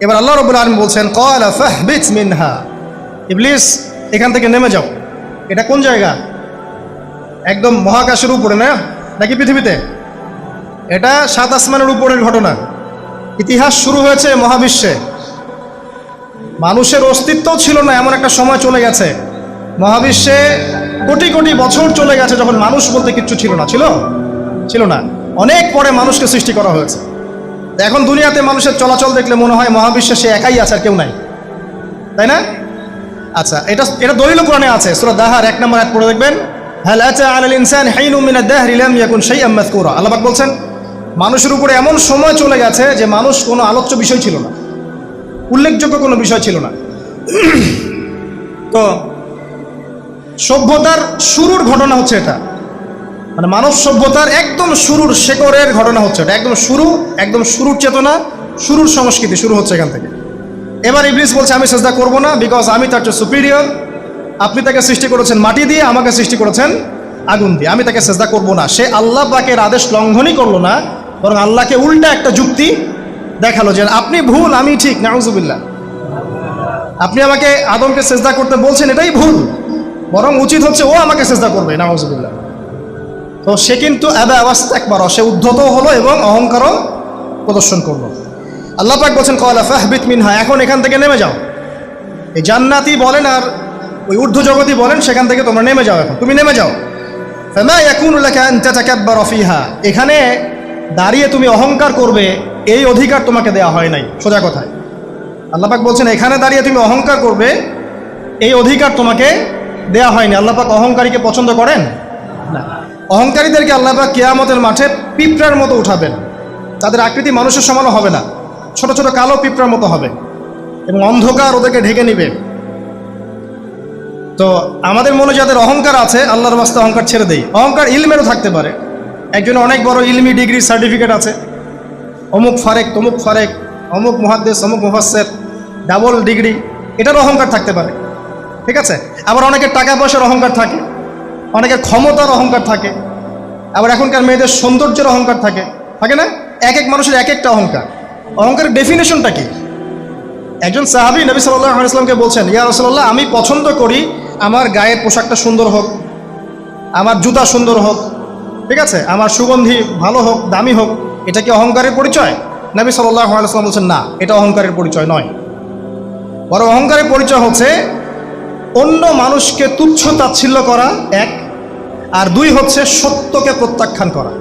এবার আল্লাহ রাব্বুল আলামিন বলছেন ক্বালা ফাহবিত মিনহা, ইবলিস এখান থেকে নেমে যাও। এটা কোন জায়গা? একদম মহাকাশের উপরে না, নাকি পৃথিবীতে? এটা 7 আসমানের উপরের ঘটনা। ইতিহাস শুরু হয়েছে মহাবিশ্বে। মানুষের অস্তিত্বও ছিল না, এমন একটা সময় চলে গেছে। মহাবিশ্বে কোটি কোটি বছর চলে গেছে যখন মানুষ বলতে কিচ্ছু ছিল না। ছিল না। অনেক পরে মানুষকে সৃষ্টি করা হয়েছে। এখন দুনিয়াতে মানুষের চলাচল দেখলে মনে হয় মহাবিশ্বে সে একাই আছে, আর কেউ নাই, তাই না? আচ্ছা, এটা দলিল কোরআনে আছে। সূরা দাহার 1 নম্বর আয়াত পড়ে দেখবেন, হাল আতা আলাল ইনসানি হাইনুম মিনাদ দাহরি লাম ইয়াকুন শাইআম মাযকুরা। আল্লাহ পাক বলছেন মানুষের উপরে এমন সময় চলে গেছে যে মানুষ কোনো আলোচ্য বিষয় ছিল না, উল্লেখযোগ্য কোনো বিষয় ছিল না। তো সভ্যতার শুরুর ঘটনা হচ্ছে এটা, মানে মানব সভ্যতার একদম শুরুর শেকড়ের ঘটনা হচ্ছে এটা। একদম শুরুর চেতনা, শুরুর সংস্কৃতি শুরু হচ্ছে এখান থেকে। এবার ইবলিস বলছে আমি সিজদা করব না, বিকজ আমি তার চেয়ে সুপিরিয়র। আপনি তাকে সৃষ্টি করেছেন মাটি দিয়ে, আমাকে সৃষ্টি করেছেন আগুন দিয়ে, আমি তাকে সিজদা করব না। সে আল্লাহ পাকের আদেশ লঙ্ঘনই করলো না, বরং আল্লাহকে উল্টা একটা যুক্তি দেখালো যে আপনি ভুল, আমি ঠিক। নাউজুবিল্লাহ, আপনি আমাকে আদমকে সিজদা করতে বলছেন, এটাই ভুল, বরং উচিত হচ্ছে ও আমাকে সিজদা করবে। নাউজুবিল্লাহ। তো সে কিন্তু আবা ওয়াস্তাকবার, সে উদ্ধত হলো এবং অহংকারও প্রদর্শন করলো। আল্লাহ পাক বলছেন ক্বালা ফাহবিত মিনহা, এখন এখান থেকে নেমে যাও। এই জান্নাতি বলেন আর ওই ঊর্ধ্ব জগতি বলেন, সেখান থেকে তোমরা নেমে যাও, এখন তুমি নেমে যাও। ফামা ইয়াকুনু লাকা আন তাতাকাব্বারা ফিহা, এখানে দাঁড়িয়ে তুমি অহংকার করবে এই অধিকার তোমাকে দেয়া হয় নাই। সোজা কথায় আল্লাহ পাক বলছেন এখানে দাঁড়িয়ে তুমি অহংকার করবে এই অধিকার তোমাকে দেয়া হয়নি। আল্লাহ পাক অহংকারীকে পছন্দ করেন না। অহংকারীদেরকে আল্লাহ পাক কিয়ামতের মাঠে পিঁপড়ার মতো উঠাবেন। তাদের আকৃতি মানুষের সমানও হবে না, ছোট ছোট কালো পিঁপড়ার মতো হবে এবং অন্ধকার ওদেরকে ঢেকে নিবে। তো আমাদের মনে যাদের অহংকার আছে, আল্লাহর রাস্তায় অহংকার ছেড়ে দেই। অহংকার ইলমেরও থাকতে পারে। একজনের অনেক বড় ইলমি ডিগ্রি সার্টিফিকেট আছে, অমুক ফারেক তমুক ফারেক, অমুক মুহাদ্দিস অমুক মুফাসসির, ডাবল ডিগ্রি, এটার অহংকার থাকতে পারে, ঠিক আছে? আবার অনেকের টাকা পয়সার অহংকার থাকে, অনেকের ক্ষমতার অহংকার থাকে, আবার এখনকার মেয়েদের সৌন্দর্যের অহংকার থাকে, থাকে না? এক এক মানুষের এক একটা অহংকার। অহংকারের ডেফিনেশনটা কি? একজন সাহাবী নবী সাল্লাল্লাহু আলাইহি ওয়াসাল্লামকে বলছেন, ইয়া রাসূলুল্লাহ, আমি পছন্দ করি আমার গায়ের পোশাকটা সুন্দর হোক, আমার জুতা সুন্দর হোক, ঠিক আছে, আমার সুগন্ধি ভালো হোক, দামি হোক। এটা কি অহংকারের পরিচয়? নবী সাল্লাল্লাহু আলাইহি ওয়াসাল্লাম বলছেন না, এটা অহংকারের পরিচয় নয়। বরং অহংকারের পরিচয় হচ্ছে অন্য মানুষকে তুচ্ছ তাচ্ছিল্য করা, 1, আর 2 হচ্ছে সত্যকে প্রত্যাখ্যান করা।